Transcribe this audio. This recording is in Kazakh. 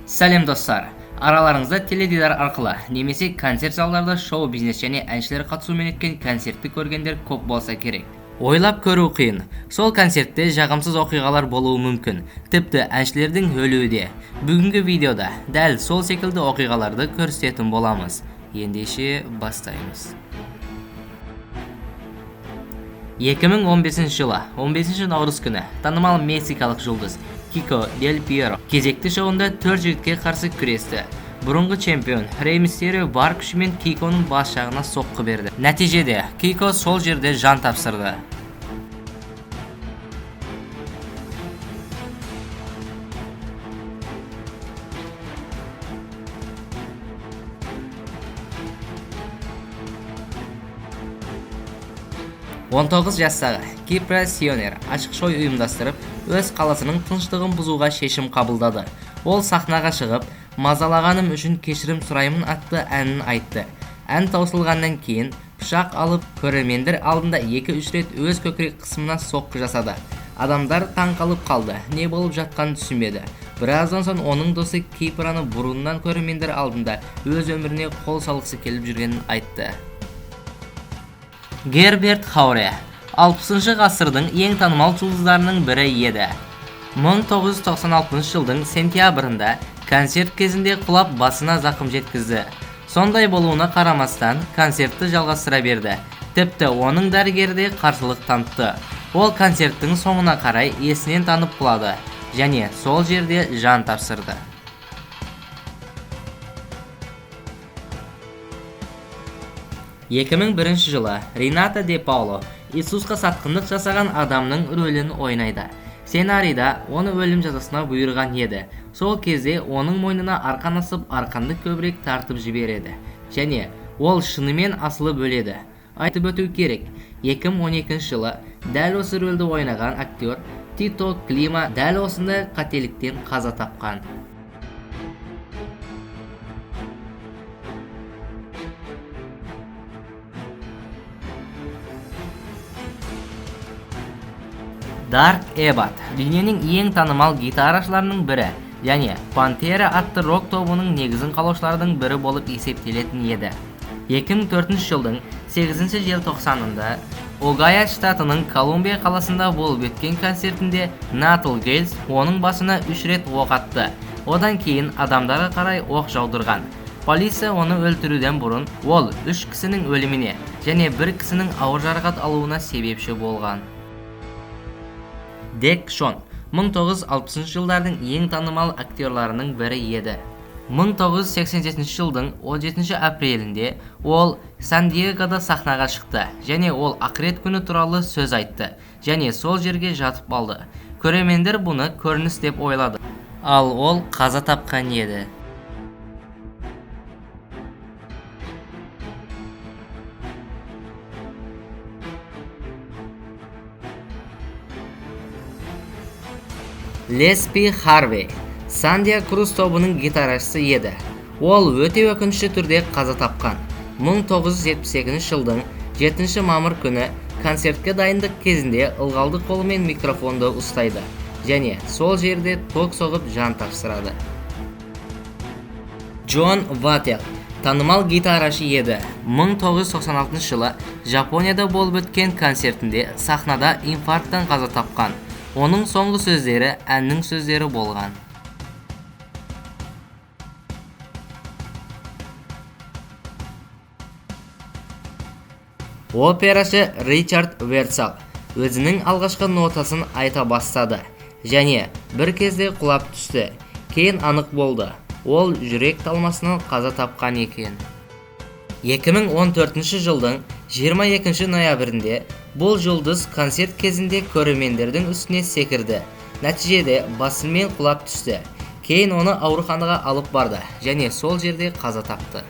Сәлем достар. Араларыңызда теледидар арқылы немесе концерт залдарда шоу бизнес және әншілер қатысуымен өткен концертті көргендер көп болса керек. Ойлап көру қиын. Сол концертте жағымсыз оқиғалар болуы мүмкін. Тіпті әншілердің өлуі де. Бүгінгі видеода дәл сол секілді оқиғаларды көрсететін боламыз. Ендеше бастаймыз. 2015 жылы 15 наурыз күні танымал мексикалық жұлдыз Кико Дель Пьеро кезекті шоуында 4 жігітке қарсы күресті. Бұрынғы чемпион Рей Мистерио бар күшімен Киконың бас жағына соққы берді. Нәтижеде Кико сол жерде жан тапсырды. Он 19 жастағы Кипра Сионер ашық шой ұйымдастырып, өз қаласының тыныштығын бұзуға шешім қабылдады. Ол сахнаға шығып, мазалағаным үшін кешірім сұраймын атты әнін айтты. Ән таусылғаннан кейін пышақ алып, көрермендер алдында 2-3 рет өз көкірек қысымына соққы жасады. Адамдар таң қалып қалды, не болып жатқанын түсінбеді. Біраздан соң оның досы Кипраны бұрыннан көрермендер алдында өз өміріне қол салғысы келіп жүргенін айтты. Герберт Хауре 60 ғасырдың ең танымал жұлдыздарының бірі еді. 1996 жылдың сентябрында концерт кезінде құлап басына зақым жеткізді. Сондай болуына қарамастан концертті жалғастыра берді. Тіпті оның дәрігері де қарсылық танытты. Ол концерттің соңына қарай есінен танып құлады және сол жерде жан тапсырды. 2001 жылы Рената де Пауло Иисусқа сатқындық жасаған адамның рөлін ойнайды. Сценарийда оны өлім жазасына бұйырған еді. Сол кезде оның мойнына арқан асып, арқанды көбірек тартып жібереді. Және ол шынымен асылып өледі. Айтып өту керек, 2012 жылы дәл осы рөлді ойнаған актер Тито Клима дәл осындай қателіктен қаза тапқан. Дарк Эббот дүниенің ең танымал гитарашыларының бірі, және Пантера атты рок тобының негізін қалаушылардың бірі болып есептелетін еді. 2004 жылдың 8 желтоқсанында Огайо штатының Колумбия қаласында болып өткен концертінде Натал Гейлс оның басына 3 рет оқ атты. Одан кейін адамдарға қарай оқ жаудырған. Полиция оны өлтіруден бұрын ол 3 кісінің өліміне және 1 кісінің ауыр жарақат алуына себепші болған. Дек Шон 1960 жылдардың ең танымал актерларының бірі еді. 1987 жылдың 17 апрелінде ол Сан-Диегода сахнаға шықты және ол ақырет күні туралы сөз айтты және сол жерге жатып алды. Көрермендер бұны көрініс деп ойлады, ал ол қаза тапқан еді. Леспи Харвей Сандия Круз тобының гитарашысы еді. Ол өте өкінішті түрде қаза тапқан. 1978 жылдың 7 мамыр күні концертке дайындық кезінде ылғалды қолымен микрофонды ұстайды және сол жерде ток соғып жан тапсырады. Джон Ваттел танымал гитарашы еді. 1996 жылы Жапонияда болып өткен концертінде сахнада инфаркттан қаза тапқан. Оның соңғы сөздері әннің сөздері болған. Операшы Ричард Версал өзінің алғашқы нотасын айта бастады және бір кезде құлап түсті. Кейін анық болды, ол жүрек талмасынан қаза тапқан екен. 2014 жылдың 22 ноябрінде бұл жұлдыз концерт кезінде көрермендердің үстіне секірді. Нәтижеде басымен құлап түсті. Кейін оны ауруханаға алып барды және сол жерде қаза тапты.